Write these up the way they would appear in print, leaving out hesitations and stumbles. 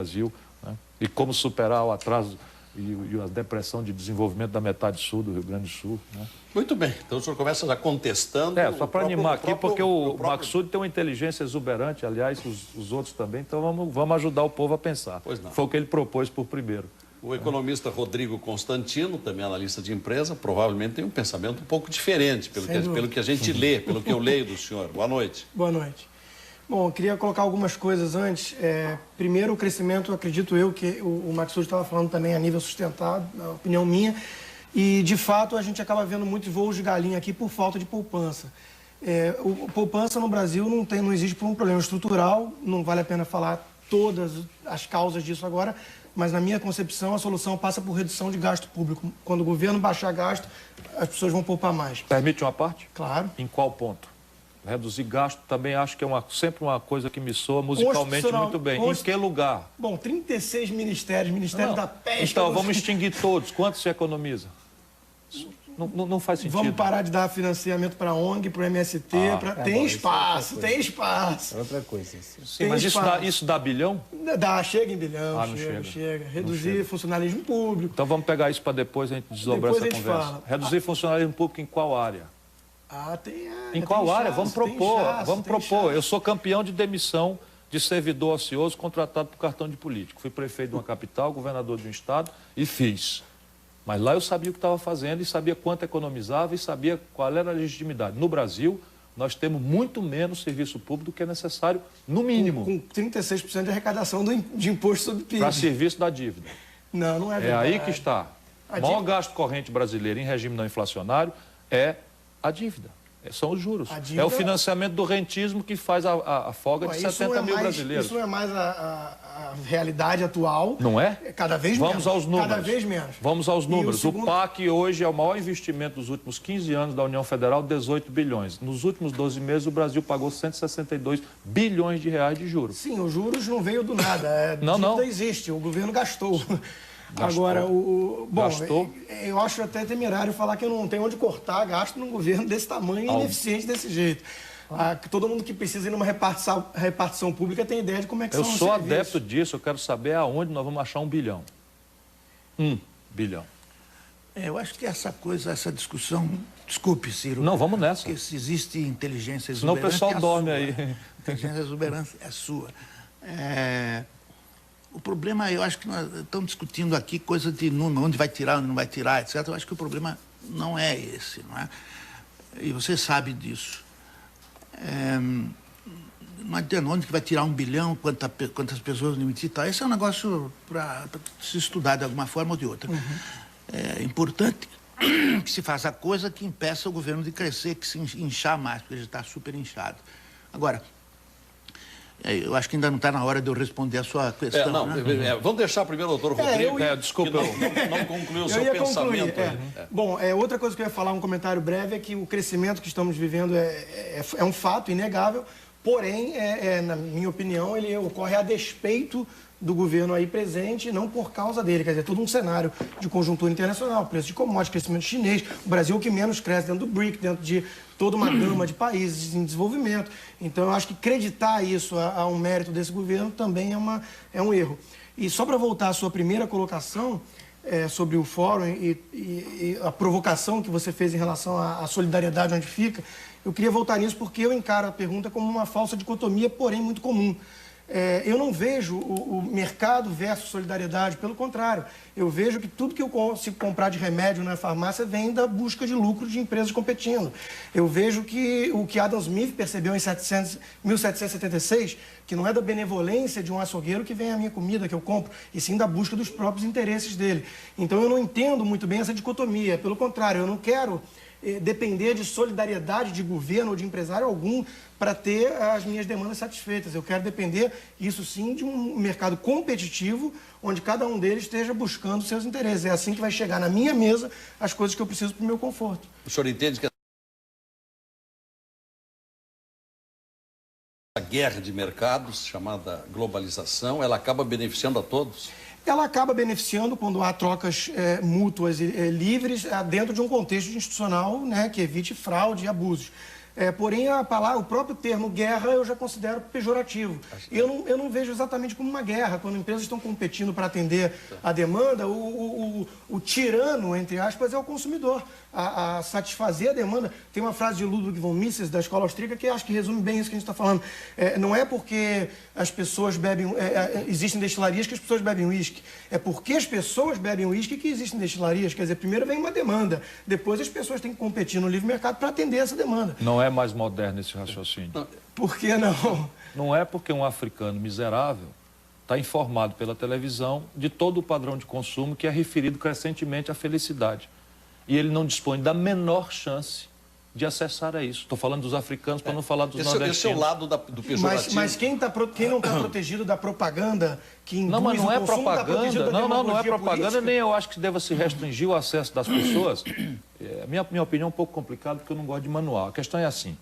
Brasil, né? E como superar o atraso e a depressão de desenvolvimento da metade sul do Rio Grande do Sul, né? Muito bem, então o senhor começa já contestando... Só para animar aqui, porque o Maksud tem uma inteligência exuberante, aliás, os outros também, então vamos ajudar o povo a pensar. Pois não. Foi o que ele propôs por primeiro. O economista Rodrigo Constantino, também analista de empresa, provavelmente tem um pensamento um pouco diferente, pelo que a gente lê, pelo que eu leio do senhor. Boa noite. Boa noite. Bom, eu queria colocar algumas coisas antes. Primeiro, o crescimento, acredito eu, que o Maksud estava falando também a nível sustentado, na opinião minha, e, de fato, a gente acaba vendo muitos voos de galinha aqui por falta de poupança. Poupança no Brasil não existe por um problema estrutural, não vale a pena falar todas as causas disso agora, mas, na minha concepção, a solução passa por redução de gasto público. Quando o governo baixar gasto, as pessoas vão poupar mais. Permite uma parte? Claro. Em qual ponto? Reduzir gasto também acho que é sempre uma coisa que me soa musicalmente muito bem. Em que lugar? Bom, 36 ministérios, Ministério da Pesca... Então, vamos extinguir todos. Quanto se economiza? Não faz sentido. Vamos parar de dar financiamento para a ONG, para o MST. Tem espaço. É outra coisa. Sim, mas isso dá bilhão? Chega em bilhão, não chega. Reduzir funcionalismo público. Então vamos pegar isso para depois a gente desdobrar essa conversa. Fala. Reduzir funcionalismo público em qual área? Em qual área? Vamos propor. Eu sou campeão de demissão de servidor ocioso contratado por cartão de político. Fui prefeito de uma capital, governador de um estado e fiz. Mas lá eu sabia o que estava fazendo e sabia quanto economizava e sabia qual era a legitimidade. No Brasil, nós temos muito menos serviço público do que é necessário, no mínimo. Com 36% de arrecadação de imposto sobre PIB. Para serviço da dívida. Não é verdade. É aí que está. O maior gasto corrente brasileiro em regime não inflacionário é a dívida. São os juros. É o financiamento do rentismo que faz a folga de 70 mil brasileiros. Isso não é mais a realidade atual. Não é? Cada vez menos. Vamos aos números. Cada vez menos. Vamos aos números. O PAC hoje é o maior investimento dos últimos 15 anos da União Federal, 18 bilhões. Nos últimos 12 meses, o Brasil pagou 162 bilhões de reais de juros. Sim, os juros não veio do nada. Não existe. O governo gastou. Agora, Gastou? Eu acho até temerário falar que eu não tenho onde cortar gasto num governo desse tamanho e ineficiente desse jeito. Todo mundo que precisa ir numa repartição pública tem ideia de como é que são os serviços. Eu sou adepto disso, eu quero saber aonde nós vamos achar 1 bilhão. 1 bilhão. Eu acho que essa discussão... Desculpe, Ciro. Não, vamos nessa. Porque se existe inteligência exuberante... Senão o pessoal dorme aí. Inteligência exuberante é sua. O problema, eu acho que nós estamos discutindo aqui coisa de número, onde vai tirar, onde não vai tirar, etc. Eu acho que o problema não é esse, não é? E você sabe disso. Não adianta onde que vai tirar 1 bilhão, quantas pessoas limitar, tal. Esse é um negócio para se estudar de alguma forma ou de outra. É importante que se faça a coisa que impeça o governo de crescer, que se inchar mais, porque ele já está super inchado. Agora, eu acho que ainda não está na hora de eu responder a sua questão. Vamos deixar primeiro o doutor Rodrigo. Desculpa, não concluiu o seu pensamento. Bom, outra coisa que eu ia falar, um comentário breve, é que o crescimento que estamos vivendo é um fato inegável, porém, na minha opinião, ele ocorre a despeito do governo aí presente, não por causa dele. Quer dizer, todo um cenário de conjuntura internacional, preço de commodities, crescimento chinês, o Brasil que menos cresce dentro do BRIC, dentro de toda uma gama de países em desenvolvimento. Então, eu acho que acreditar isso a um mérito desse governo também é um erro. E só para voltar à sua primeira colocação sobre o fórum e a provocação que você fez em relação à solidariedade onde fica, eu queria voltar nisso porque eu encaro a pergunta como uma falsa dicotomia, porém muito comum. Eu não vejo o mercado versus solidariedade, pelo contrário. Eu vejo que tudo que eu consigo comprar de remédio na farmácia vem da busca de lucro de empresas competindo. Eu vejo que o que Adam Smith percebeu em 1776, que não é da benevolência de um açougueiro que vem a minha comida, que eu compro, e sim da busca dos próprios interesses dele. Então eu não entendo muito bem essa dicotomia. Pelo contrário, eu não quero depender de solidariedade de governo ou de empresário algum para ter as minhas demandas satisfeitas. Eu quero depender, isso sim, de um mercado competitivo, onde cada um deles esteja buscando seus interesses. É assim que vai chegar na minha mesa as coisas que eu preciso para o meu conforto. O senhor entende que a guerra de mercados, chamada globalização, ela acaba beneficiando a todos? Ela acaba beneficiando quando há trocas mútuas e livres dentro de um contexto institucional, né, que evite fraude e abusos. Porém, o próprio termo guerra eu já considero pejorativo. Eu não vejo exatamente como uma guerra. Quando empresas estão competindo para atender a demanda, o tirano, entre aspas, é o consumidor. A satisfazer a demanda. Tem uma frase de Ludwig von Mises, da escola austríaca, que acho que resume bem isso que a gente está falando. Não é porque as pessoas bebem... existem destilarias que as pessoas bebem uísque. É porque as pessoas bebem uísque que existem destilarias. Quer dizer, primeiro vem uma demanda. Depois as pessoas têm que competir no livre mercado para atender essa demanda. Não é mais moderno esse raciocínio. Por que não? Não é porque um africano miserável está informado pela televisão de todo o padrão de consumo que é referido crescentemente à felicidade. E ele não dispõe da menor chance de acessar a isso. Estou falando dos africanos para não falar dos nordestinos. Esse é o lado do pejorativo. Mas quem não está protegido da propaganda que induz não, mas não o é consumo, propaganda. Não é propaganda, política? nem eu acho que deva se restringir o acesso das pessoas. Minha opinião é um pouco complicada, porque eu não gosto de manual. A questão é assim,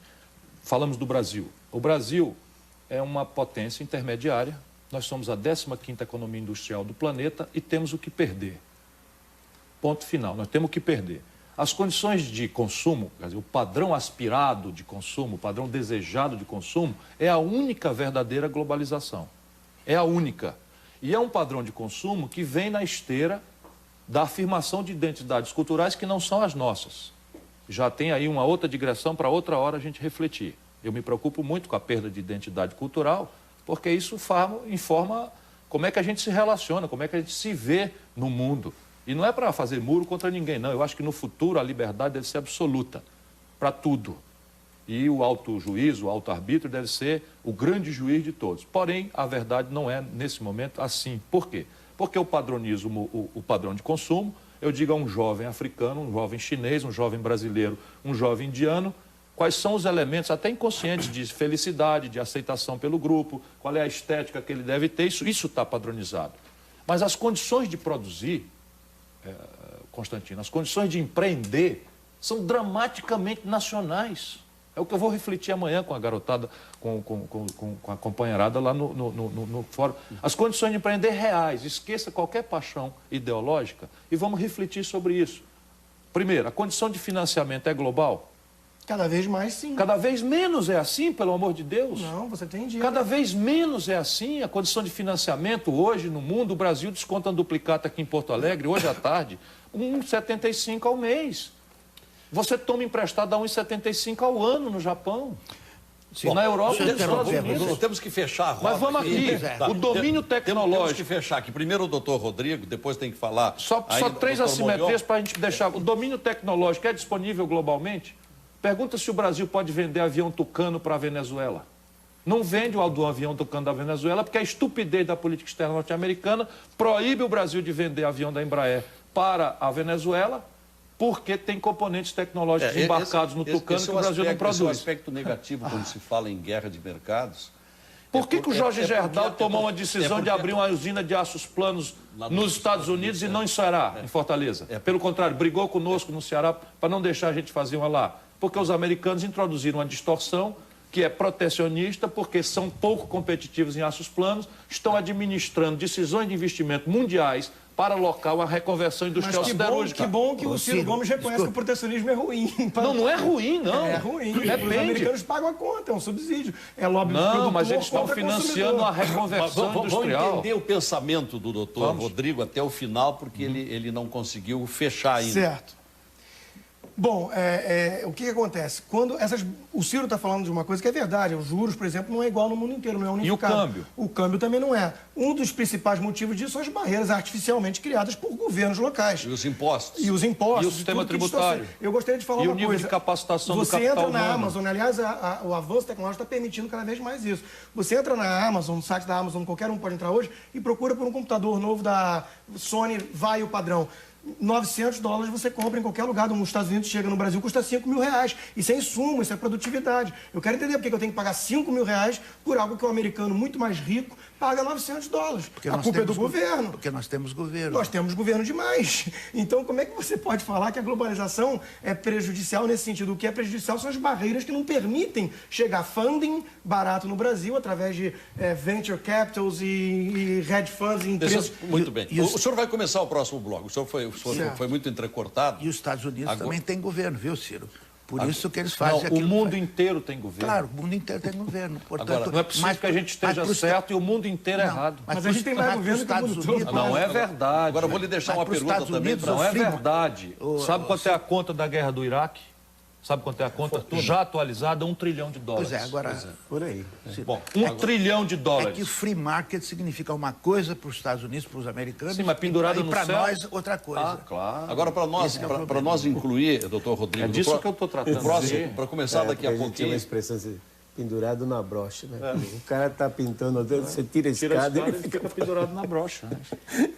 falamos do Brasil. O Brasil é uma potência intermediária, nós somos a 15ª economia industrial do planeta e temos o que perder. Ponto final, nós temos o que perder. As condições de consumo, quer dizer, o padrão aspirado de consumo, o padrão desejado de consumo, é a única verdadeira globalização. É a única. E é um padrão de consumo que vem na esteira da afirmação de identidades culturais que não são as nossas. Já tem aí uma outra digressão para outra hora a gente refletir. Eu me preocupo muito com a perda de identidade cultural, porque isso informa como é que a gente se relaciona, como é que a gente se vê no mundo. E não é para fazer muro contra ninguém, não. Eu acho que no futuro a liberdade deve ser absoluta para tudo. E o auto-juízo, o auto-arbítrio deve ser o grande juiz de todos. Porém, a verdade não é, nesse momento, assim. Por quê? Porque eu padronizo o padrão de consumo, eu digo a um jovem africano, um jovem chinês, um jovem brasileiro, um jovem indiano, quais são os elementos, até inconscientes, de felicidade, de aceitação pelo grupo, qual é a estética que ele deve ter, isso está padronizado. Mas as condições de produzir... Constantino, as condições de empreender são dramaticamente nacionais. É o que eu vou refletir amanhã com a garotada, com a companheirada lá no fórum. As condições de empreender reais, esqueça qualquer paixão ideológica e vamos refletir sobre isso. Primeiro, a condição de financiamento é global? Cada vez mais, sim. Cada vez menos é assim, pelo amor de Deus? Não, você tem dinheiro. Cada vez menos é assim. A condição de financiamento hoje no mundo, o Brasil desconta um duplicata aqui em Porto Alegre, hoje à tarde, 1,75 ao mês. Você toma emprestado a 1,75 ao ano no Japão. Sim. Na Europa, nos Estados Unidos. Temos que fechar a roda. Mas vamos aqui, o domínio tecnológico. Temos que fechar aqui. Primeiro o doutor Rodrigo, depois tem que falar... Só 3 assimetrias para a gente deixar... O domínio tecnológico é disponível globalmente? Pergunta se o Brasil pode vender avião Tucano para a Venezuela. Não vende o avião Tucano da Venezuela porque a estupidez da política externa norte-americana proíbe o Brasil de vender avião da Embraer para a Venezuela porque tem componentes tecnológicos embarcados no Tucano que o Brasil não produz. Esse é um aspecto negativo quando se fala em guerra de mercados. Por que o Jorge Gerdau tomou uma decisão de abrir uma usina de aços planos nos Estados Unidos e não em Ceará, em Fortaleza? Pelo contrário, brigou conosco no Ceará para não deixar a gente fazer uma lá. Porque os americanos introduziram uma distorção que é protecionista, porque são pouco competitivos em aços planos, estão administrando decisões de investimento mundiais para alocar uma reconversão industrial siderúrgica. Que bom que o Ciro Gomes reconhece que o protecionismo é ruim. Não é ruim, não. É ruim. Depende. Os americanos pagam a conta, é um subsídio. É lobby do produtor. Não, mas eles estão financiando a reconversão industrial. Vamos entender o pensamento do doutor Rodrigo até o final, porque ele não conseguiu fechar ainda. Certo. Bom, o que acontece? O Ciro está falando de uma coisa que é verdade. Os juros, por exemplo, não é igual no mundo inteiro, não é unificado. E o câmbio? O câmbio também não é. Um dos principais motivos disso são as barreiras artificialmente criadas por governos locais. E os impostos. E os impostos. E o sistema tributário. Eu gostaria de falar uma coisa. E o nível de capacitação do capital humano. Você entra na humano. Amazon, aliás, o avanço tecnológico está permitindo cada vez mais isso. Você entra na Amazon, no site da Amazon, qualquer um pode entrar hoje, e procura por um computador novo da Sony, vai o padrão. $900 você compra em qualquer lugar dos Estados Unidos, chega no Brasil, custa R$5 mil. Isso é insumo, isso é produtividade. Eu quero entender por que eu tenho que pagar R$5 mil por algo que o americano muito mais rico paga $900. A culpa é do governo. Porque nós temos governo. Nós temos governo demais. Então, como é que você pode falar que a globalização é prejudicial nesse sentido? O que é prejudicial são as barreiras que não permitem chegar funding barato no Brasil através de venture capitals e hedge funds e empresas. Muito bem. O senhor vai começar o próximo bloco. O senhor foi muito entrecortado. E os Estados Unidos também têm governo, viu, Ciro? Por isso que eles fazem aquilo. O mundo inteiro tem governo. Claro, o mundo inteiro tem governo. Portanto, agora, não é possível que a gente esteja certo e o mundo inteiro errado. Mas a gente tem mais governo que o mundo todo. Não é verdade. Agora eu vou lhe deixar uma pergunta também. Não é verdade. Sabe quanto é a conta da guerra do Iraque? Sabe quanto é a conta? Já atualizada, $1 trilhão. Pois é, agora... Por aí. Bom, $1 trilhão. É que free market significa uma coisa para os Estados Unidos, para os americanos, sim, mas pendurado no para céu... nós outra coisa. Ah, claro. Agora, para nós incluir, doutor Rodrigo... É disso que eu estou tratando. Para começar daqui a pouquinho... Tem uma expressão assim, pendurado na brocha, né? O cara está pintando, você tira a escada e ele fica pendurado na brocha. Né?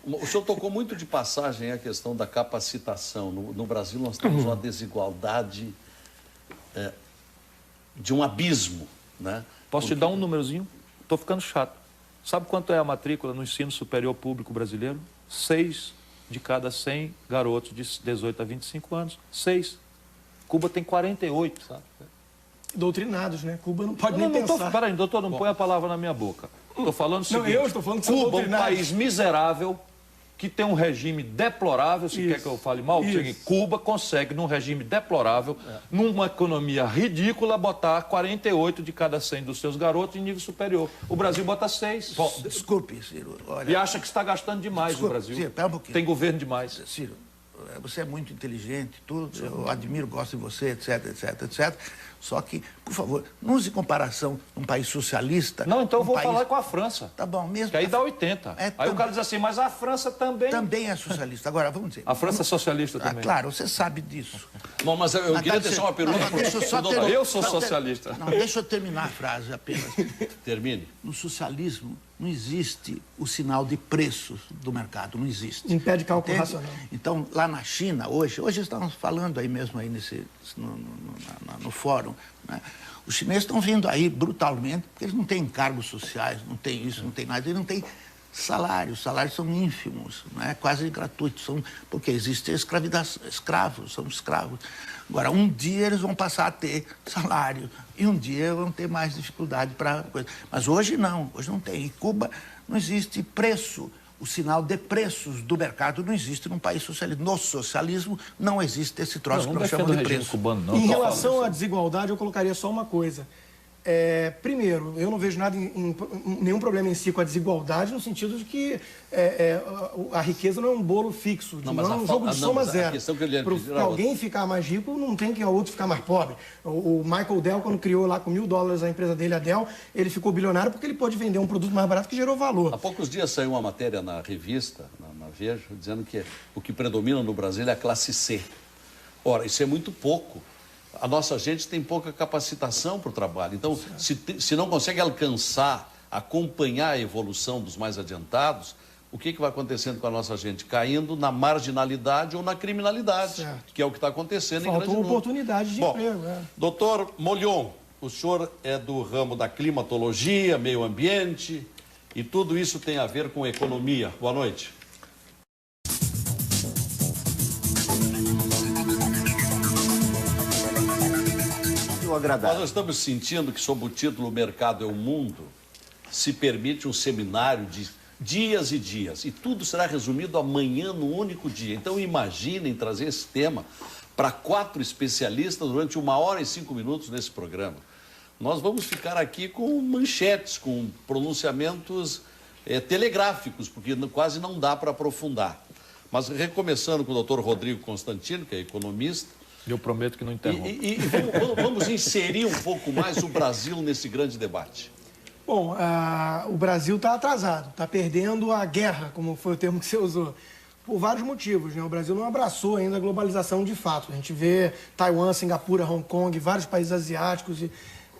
O senhor tocou muito de passagem a questão da capacitação. No Brasil, nós temos uma desigualdade de um abismo, né? Posso te dar um númerozinho? Estou ficando chato. Sabe quanto é a matrícula no ensino superior público brasileiro? 6 de cada 100 garotos de 18 a 25 anos. 6. Cuba tem 48, sabe? Doutrinados, né? Cuba não pode nem pensar. Peraí, doutor, não põe a palavra na minha boca. Estou falando o seguinte. Não, eu estou falando que são Cuba, doutrinados. um país miserável, que tem um regime deplorável, se quer que eu fale mal, Cuba consegue, num regime deplorável, numa economia ridícula, botar 48 de cada 100 dos seus garotos em nível superior. O Brasil bota 6. Bom, desculpe, Ciro. Olha, e acha que está gastando demais o Brasil. Ciro, pera um pouquinho. Tem governo demais. Ciro, você é muito inteligente, tudo, eu admiro, gosto de você, etc, etc, etc. Só que, por favor, não use comparação num país socialista... Não, então eu vou falar com a França. Tá bom, mesmo... Que aí dá 80. Aí o cara diz assim, mas a França também... Também é socialista. Agora, vamos dizer... A França é socialista também. Claro, você sabe disso. Bom, mas eu queria deixar uma pergunta... Eu sou socialista. Não, deixa eu terminar a frase apenas. Termine. No socialismo não existe o sinal de preços do mercado, não existe. Impede cálculo racional. Então, lá na China, hoje estamos falando aí mesmo aí no fórum, né? Os chineses estão vindo aí brutalmente, porque eles não têm encargos sociais, não tem isso, não tem nada, eles não têm salários, os salários são ínfimos, né? Quase gratuitos, porque existe escravos, são escravos. Agora, um dia eles vão passar a ter salário e um dia vão ter mais dificuldade para coisa. Mas hoje não tem. Em Cuba não existe preço. O sinal de preços do mercado não existe num país socialista. No socialismo não existe esse troço que nós chamamos de preço. Cubano, não. Em relação à desigualdade, eu colocaria só uma coisa. Primeiro, eu não vejo nada nenhum problema em si com a desigualdade, no sentido de que a riqueza não é um bolo fixo, não é um jogo de soma zero. Para alguém ficar mais rico, não tem que o outro ficar mais pobre. O Michael Dell, quando criou lá com $1.000 a empresa dele, a Dell, ele ficou bilionário porque ele pôde vender um produto mais barato que gerou valor. Há poucos dias saiu uma matéria na revista, na Veja, dizendo que o que predomina no Brasil é a classe C. Ora, isso é muito pouco. A nossa gente tem pouca capacitação para o trabalho. Então, se não consegue alcançar, acompanhar a evolução dos mais adiantados, o que vai acontecendo com a nossa gente? Caindo na marginalidade ou na criminalidade, certo, que é o que está acontecendo em grande número. Faltou oportunidade de emprego. Doutor Molion, o senhor é do ramo da climatologia, meio ambiente, e tudo isso tem a ver com economia. Boa noite. Nós estamos sentindo que, sob o título Mercado é o Mundo, se permite um seminário de dias e dias. E tudo será resumido amanhã no único dia. Então, imaginem trazer esse tema para 4 especialistas durante 1 hora e 5 minutos nesse programa. Nós vamos ficar aqui com manchetes, com pronunciamentos telegráficos, porque quase não dá para aprofundar. Mas, recomeçando com o doutor Rodrigo Constantino, que é economista, eu prometo que não interrompo. Vamos inserir um pouco mais o Brasil nesse grande debate. Bom, o Brasil está atrasado, está perdendo a guerra, como foi o termo que você usou, por vários motivos, né? O Brasil não abraçou ainda a globalização de fato. A gente vê Taiwan, Singapura, Hong Kong, vários países asiáticos,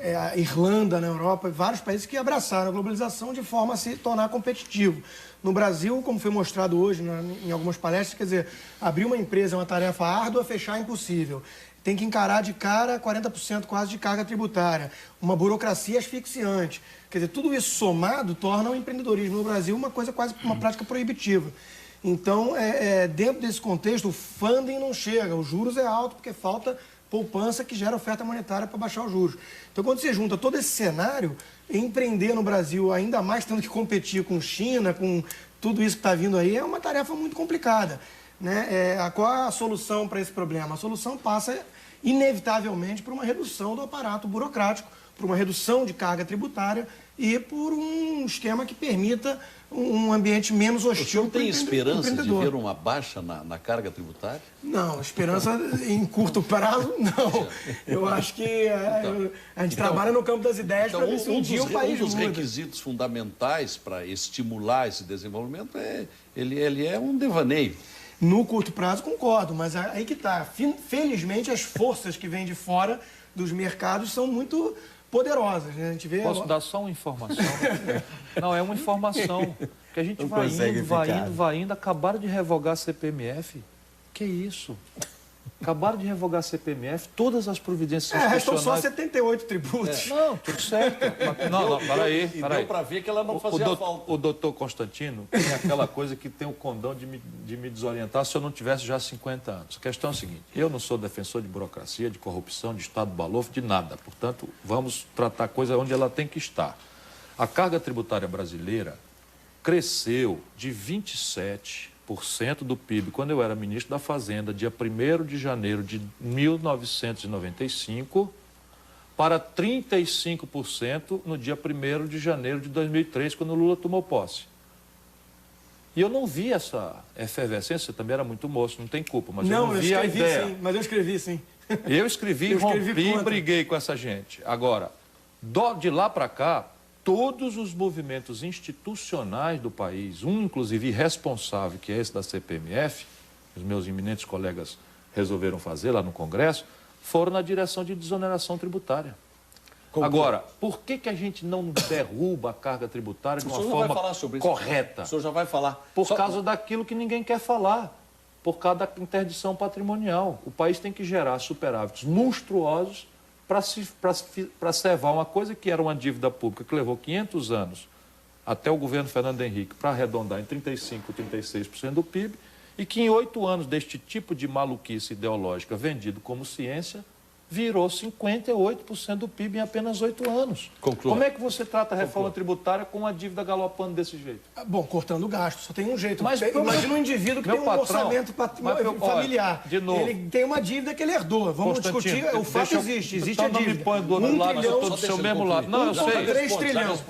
a Irlanda na Europa, vários países que abraçaram a globalização de forma a se tornar competitivo. No Brasil, como foi mostrado hoje em algumas palestras, quer dizer, abrir uma empresa é uma tarefa árdua, fechar é impossível. Tem que encarar de cara 40% quase de carga tributária, uma burocracia asfixiante. Quer dizer, tudo isso somado torna o empreendedorismo no Brasil uma coisa quase uma prática proibitiva. Então, dentro desse contexto, o funding não chega, os juros é alto porque falta poupança que gera oferta monetária para baixar os juros. Então, quando você junta todo esse cenário, empreender no Brasil, ainda mais tendo que competir com China, com tudo isso que está vindo aí, é uma tarefa muito complicada. né? Qual é a solução para esse problema? A solução passa, inevitavelmente, por uma redução do aparato burocrático, por uma redução de carga tributária e por um esquema que permita um ambiente menos hostil. O senhor tem esperança de ver uma baixa na carga tributária? Não, esperança em curto prazo, não. Eu acho que a gente trabalha no campo das ideias para ver se um dia o país muda. Um dos requisitos fundamentais para estimular esse desenvolvimento ele é um devaneio. No curto prazo, concordo, mas aí que está. Felizmente, as forças que vêm de fora dos mercados são muito poderosas, né? A gente vê... Posso dar só uma informação? Não, é uma informação. Que a gente vai indo. Acabaram de revogar a CPMF. Que isso? Acabaram de revogar a CPMF, todas as providências restam só 78 tributos. Não, tudo certo. Não, peraí. Deu para ver que ela não fazia falta. O doutor Constantino tem aquela coisa que tem o condão de me desorientar se eu não tivesse já 50 anos. A questão é a seguinte, eu não sou defensor de burocracia, de corrupção, de Estado balofo, de nada. Portanto, vamos tratar a coisa onde ela tem que estar. A carga tributária brasileira cresceu de 27% do PIB, quando eu era ministro da Fazenda, dia 1º de janeiro de 1995, para 35% no dia 1º de janeiro de 2003, quando o Lula tomou posse. E eu não vi essa efervescência, você também era muito moço, não tem culpa, mas eu não vi a ideia. Sim, mas eu escrevi, sim. Eu escrevi, rompi e briguei com essa gente. Agora, de lá para cá, todos os movimentos institucionais do país, inclusive irresponsável, que é esse da CPMF, os meus eminentes colegas resolveram fazer lá no Congresso, foram na direção de desoneração tributária. Agora, por que a gente não derruba a carga tributária de uma forma correta? O senhor já vai falar. Por causa daquilo que ninguém quer falar, por causa da interdição patrimonial. O país tem que gerar superávites monstruosos para servar uma coisa que era uma dívida pública que levou 500 anos até o governo Fernando Henrique para arredondar em 35%, 36% do PIB e que em 8 anos deste tipo de maluquice ideológica vendido como ciência virou 58% do PIB em apenas 8 anos. Conclua. Como é que você trata a reforma tributária com uma dívida galopando desse jeito? Bom, cortando gasto, só tem um jeito. Mas imagina um indivíduo que tem um orçamento familiar. De novo, ele tem uma dívida que ele herdou. Vamos discutir. O fato existe a dívida. Não me põe do outro lado, eu estou do seu mesmo lado. Não, eu sei. 3 trilhões.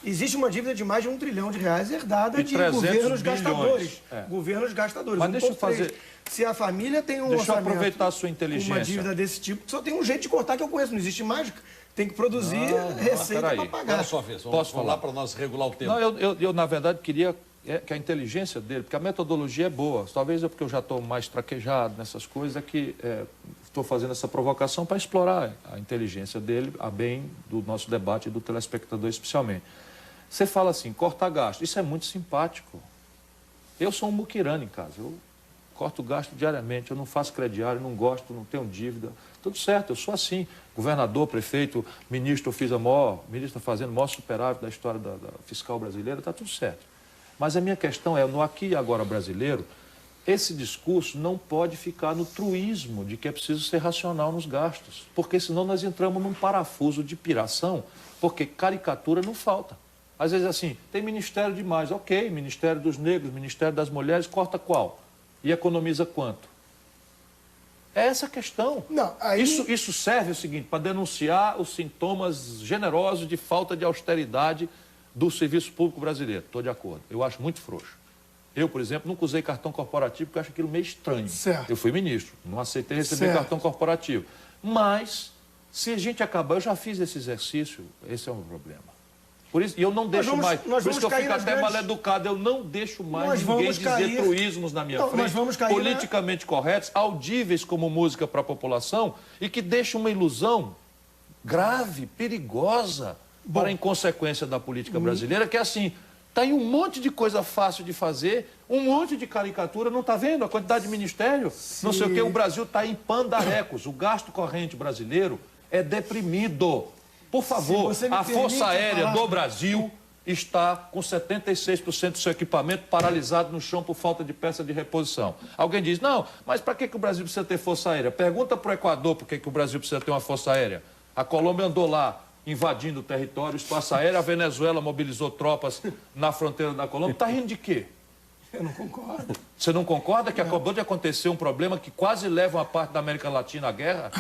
Existe uma dívida de mais de R$1 trilhão herdada de governos gastadores. Governos gastadores. Mas deixa eu fazer... Se a família tem um Deixa eu aproveitar a sua inteligência. Uma dívida desse tipo, só tem um jeito de cortar que eu conheço. Não existe mágica. Tem que produzir receita para pagar. Agora é a sua vez. Posso falar para nós regular o tempo? Não, eu na verdade, queria que a inteligência dele, porque a metodologia é boa. Talvez porque eu já estou mais traquejado nessas coisas, é que estou fazendo essa provocação para explorar a inteligência dele, a bem do nosso debate e do telespectador especialmente. Você fala assim, cortar gasto. Isso é muito simpático. Eu sou um muquirana em casa. Eu corto gasto diariamente, eu não faço crediário, não gosto, não tenho dívida. Tudo certo, eu sou assim. Governador, prefeito, ministro, eu fiz ministro fazendo o maior superávit da história da fiscal brasileira, está tudo certo. Mas a minha questão é, no aqui e agora brasileiro, esse discurso não pode ficar no truísmo de que é preciso ser racional nos gastos, porque senão nós entramos num parafuso de piração, porque caricatura não falta. Às vezes assim, tem ministério demais, ok, Ministério dos Negros, Ministério das Mulheres, corta qual? E economiza quanto? É essa a questão. Não, aí... Isso serve o seguinte, para denunciar os sintomas generosos de falta de austeridade do serviço público brasileiro. Estou de acordo. Eu acho muito frouxo. Eu, por exemplo, nunca usei cartão corporativo porque eu acho aquilo meio estranho. Certo. Eu fui ministro, não aceitei receber cartão corporativo. Mas, se a gente acabar, eu já fiz esse exercício, esse é um problema. Por isso, e eu não deixo mais, por isso que eu fico até mal educado, eu não deixo mais ninguém dizer truísmos na minha frente, politicamente corretos, audíveis como música para a população, e que deixam uma ilusão grave, perigosa, para a inconsequência da política brasileira, que é assim, está aí um monte de coisa fácil de fazer, um monte de caricatura, não está vendo a quantidade de ministério? Sim. Não sei o que, o Brasil está em pandarecos, o gasto corrente brasileiro é deprimido. Por favor, a Força Aérea do Brasil está com 76% do seu equipamento paralisado no chão por falta de peça de reposição. Alguém diz, não, mas para que o Brasil precisa ter Força Aérea? Pergunta para o Equador por que o Brasil precisa ter uma Força Aérea. A Colômbia andou lá invadindo o território, o espaço aéreo, a Venezuela mobilizou tropas na fronteira da Colômbia. Está rindo de quê? Eu não concordo. Você não concorda que acabou de acontecer um problema que quase leva uma parte da América Latina à guerra?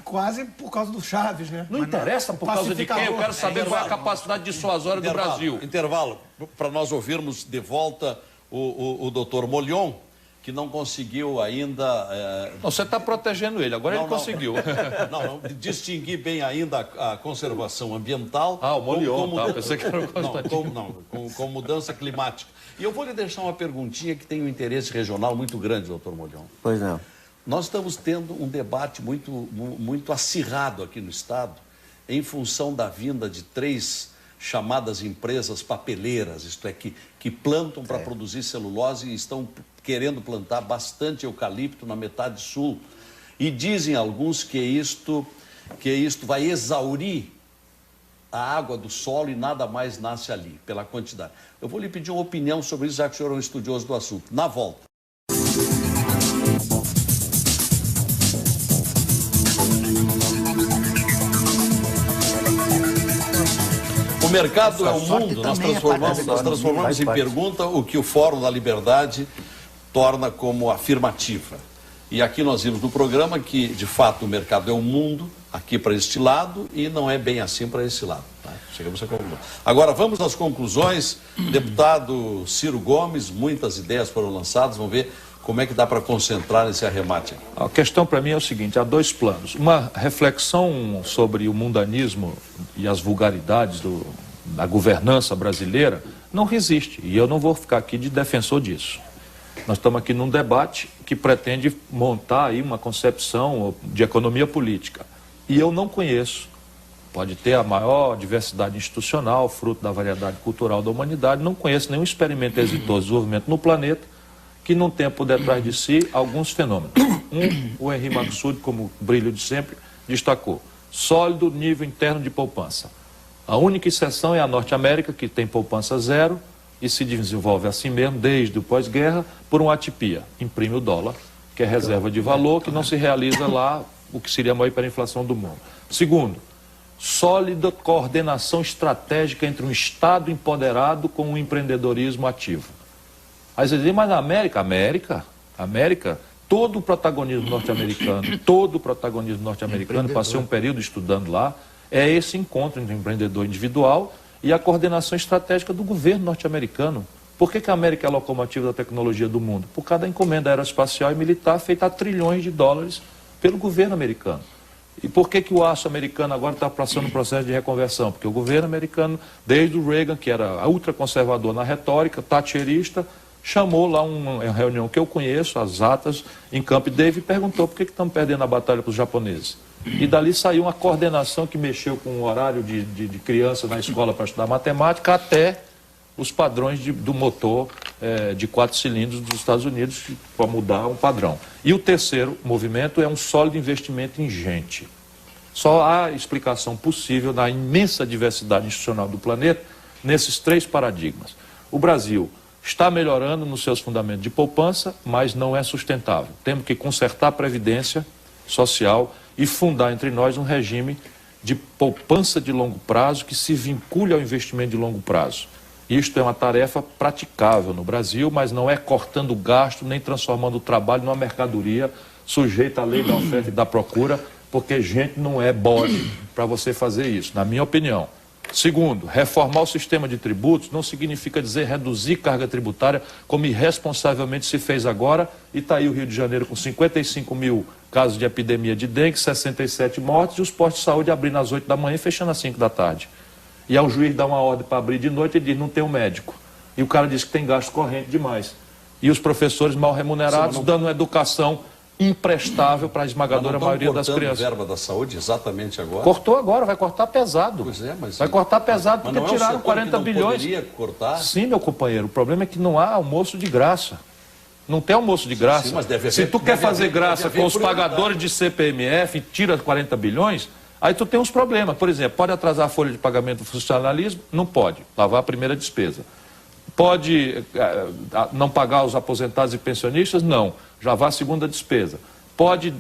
Quase por causa do Chaves, né? Não interessa por causa de quem, eu quero saber qual é a capacidade dissuasória do Brasil. Intervalo, para nós ouvirmos de volta o doutor Molhon, que não conseguiu ainda... Não, você está protegendo ele, agora ele conseguiu. Não, distinguir bem ainda a conservação ambiental... Ah, o Molhon, pensei que era o Constantino. Com mudança climática. E eu vou lhe deixar uma perguntinha que tem um interesse regional muito grande, doutor Molhon. Pois não. Nós estamos tendo um debate muito acirrado aqui no Estado, em função da vinda de 3 chamadas empresas papeleiras, isto é, que plantam para produzir celulose e estão querendo plantar bastante eucalipto na metade sul. E dizem alguns que isto vai exaurir a água do solo e nada mais nasce ali, pela quantidade. Eu vou lhe pedir uma opinião sobre isso, já que o senhor é um estudioso do assunto. Na volta. O mercado é o mundo, nós transformamos em pergunta o que o Fórum da Liberdade torna como afirmativa. E aqui nós vimos no programa que, de fato, o mercado é o mundo, aqui para este lado, e não é bem assim para esse lado. Tá? Chegamos à conclusão. Agora, vamos às conclusões. Deputado Ciro Gomes, muitas ideias foram lançadas, vamos ver como é que dá para concentrar nesse arremate. A questão para mim é o seguinte, há 2 planos. Uma reflexão sobre o mundanismo e as vulgaridades da governança brasileira não resiste, e eu não vou ficar aqui de defensor disso. Nós estamos aqui num debate que pretende montar aí uma concepção de economia política. E eu não conheço, pode ter a maior diversidade institucional, fruto da variedade cultural da humanidade, não conheço nenhum experimento exitoso de desenvolvimento no planeta que não tenha por detrás de si alguns fenômenos. O Henri Maxud, como brilho de sempre, destacou: sólido nível interno de poupança. A única exceção é a Norte América, que tem poupança zero e se desenvolve assim mesmo desde o pós-guerra por uma atipia. Imprime o dólar, que é reserva de valor, que não se realiza lá, o que seria a maior hiperinflação do mundo. Segundo, sólida coordenação estratégica entre um Estado empoderado com um empreendedorismo ativo. Aí você diz, mas na América, todo o protagonismo norte-americano, passei um período estudando lá, é esse encontro entre o empreendedor individual e a coordenação estratégica do governo norte-americano. Por que a América é a locomotiva da tecnologia do mundo? Por causa da encomenda aeroespacial e militar feita a trilhões de dólares pelo governo americano. E por que o aço americano agora está passando um processo de reconversão? Porque o governo americano, desde o Reagan, que era ultraconservador na retórica, thatcherista, chamou lá uma reunião que eu conheço, as atas, em Camp David, e perguntou por que estamos perdendo a batalha para os japoneses. E dali saiu uma coordenação que mexeu com o horário de criança na escola para estudar matemática, até os padrões do motor de 4 cilindros dos Estados Unidos, para mudar um padrão. E o terceiro movimento é um sólido investimento em gente. Só há explicação possível na imensa diversidade institucional do planeta nesses 3 paradigmas. O Brasil está melhorando nos seus fundamentos de poupança, mas não é sustentável. Temos que consertar a previdência social e fundar entre nós um regime de poupança de longo prazo que se vincule ao investimento de longo prazo. Isto é uma tarefa praticável no Brasil, mas não é cortando gasto nem transformando o trabalho numa mercadoria sujeita à lei da oferta e da procura, porque gente não é bode para você fazer isso, na minha opinião. Segundo, reformar o sistema de tributos não significa dizer reduzir carga tributária, como irresponsavelmente se fez agora, e está aí o Rio de Janeiro com 55 mil casos de epidemia de dengue, 67 mortes, e os postos de saúde abrindo às 8 da manhã e fechando às 5 da tarde. E aí o juiz dá uma ordem para abrir de noite e diz, não tem um médico. E o cara diz que tem gasto corrente demais. E os professores mal remunerados dando uma educação imprestável para a esmagadora maioria das crianças. Verba da saúde exatamente agora? Cortou agora, vai cortar pesado. Pois é, mas... Vai cortar pesado porque tiraram 40 bilhões. Poderia cortar? Sim, meu companheiro, o problema é que não há almoço de graça. Não tem almoço de graça. Sim, mas deve haver, se tu quer fazer graça com os pagadores de CPMF e tira 40 bilhões, aí tu tem uns problemas. Por exemplo, pode atrasar a folha de pagamento do funcionalismo? Não pode. Lavar a primeira despesa. Pode não pagar os aposentados e pensionistas? Não. Já vá a segunda despesa. Pode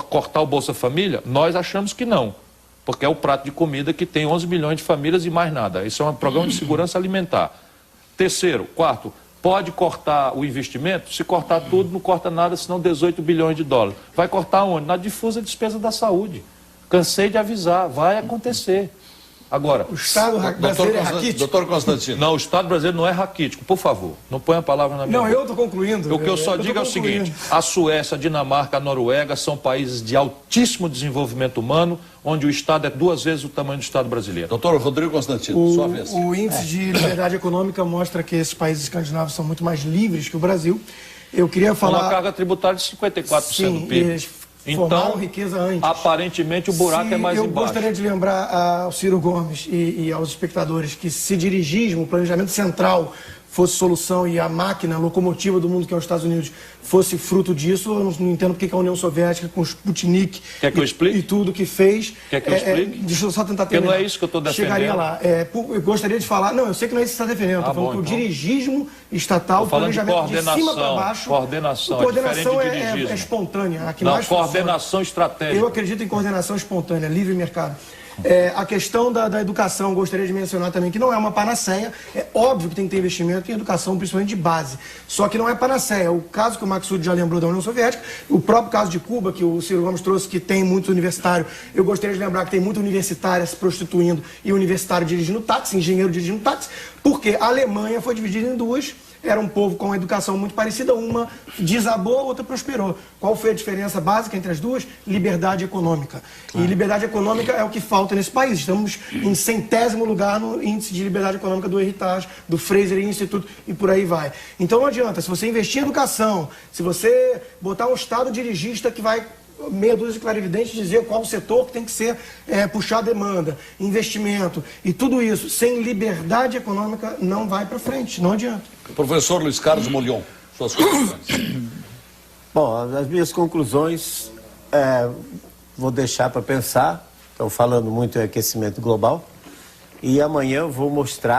cortar o Bolsa Família? Nós achamos que não, porque é o prato de comida que tem 11 milhões de famílias e mais nada. Isso é um programa de segurança alimentar. Terceiro, quarto, Pode cortar o investimento? Se cortar tudo, não corta nada, senão 18 bilhões de dólares. Vai cortar onde? Na difusa despesa da saúde. Cansei de avisar, vai acontecer. Agora, o Estado brasileiro é raquítico? Doutor Constantino. Não, o Estado brasileiro não é raquítico, por favor. Não ponha a palavra na minha boca. Não, eu estou concluindo. O que eu só digo é o seguinte, a Suécia, a Dinamarca, a Noruega são países de altíssimo desenvolvimento humano, onde o Estado é 2 vezes o tamanho do Estado brasileiro. Doutor Rodrigo Constantino, sua vez. O índice de liberdade econômica mostra que esses países escandinavos são muito mais livres que o Brasil. Eu queria falar... Uma carga tributária de 54% do PIB. Então, riqueza antes. Aparentemente, o buraco é mais embaixo. Eu gostaria de lembrar ao Ciro Gomes e aos espectadores que se dirigismo, o planejamento central, fosse solução e a máquina, a locomotiva do mundo, que é os Estados Unidos, fosse fruto disso, eu não entendo porque a União Soviética, com o Sputnik e tudo que fez... Quer que eu explique? Deixa eu só tentar terminar. Porque não é isso que eu estou defendendo. Chegaria lá. Eu gostaria de falar... Não, eu sei que não é isso que você está defendendo. Estou falando que o dirigismo estatal, o planejamento de cima para baixo... Coordenação é espontânea. Coordenação estratégica. Eu acredito em coordenação espontânea, livre mercado. A questão da educação, gostaria de mencionar também que não é uma panaceia. É óbvio que tem que ter investimento em educação, principalmente de base. Só que não é panaceia. O caso que o Maksud já lembrou da União Soviética, o próprio caso de Cuba, que o Ciro Gomes trouxe, que tem muito universitário. Eu gostaria de lembrar que tem muito universitária se prostituindo e universitário dirigindo táxi, engenheiro dirigindo táxi, porque a Alemanha foi dividida em duas. Era um povo com uma educação muito parecida, uma desabou, a outra prosperou. Qual foi a diferença básica entre as duas? Liberdade econômica. E liberdade econômica é o que falta nesse país. Estamos em 100º lugar no índice de liberdade econômica do Heritage, do Fraser Institute e por aí vai. Então não adianta, se você investir em educação, se você botar um Estado dirigista que vai... meia dúzia de clarividentes dizer qual o setor que tem que ser puxar a demanda, investimento e tudo isso, sem liberdade econômica, não vai para frente, não adianta. Professor Luiz Carlos Molhon, suas conclusões. Bom, as minhas conclusões vou deixar para pensar. Estão falando muito em aquecimento global e amanhã eu vou mostrar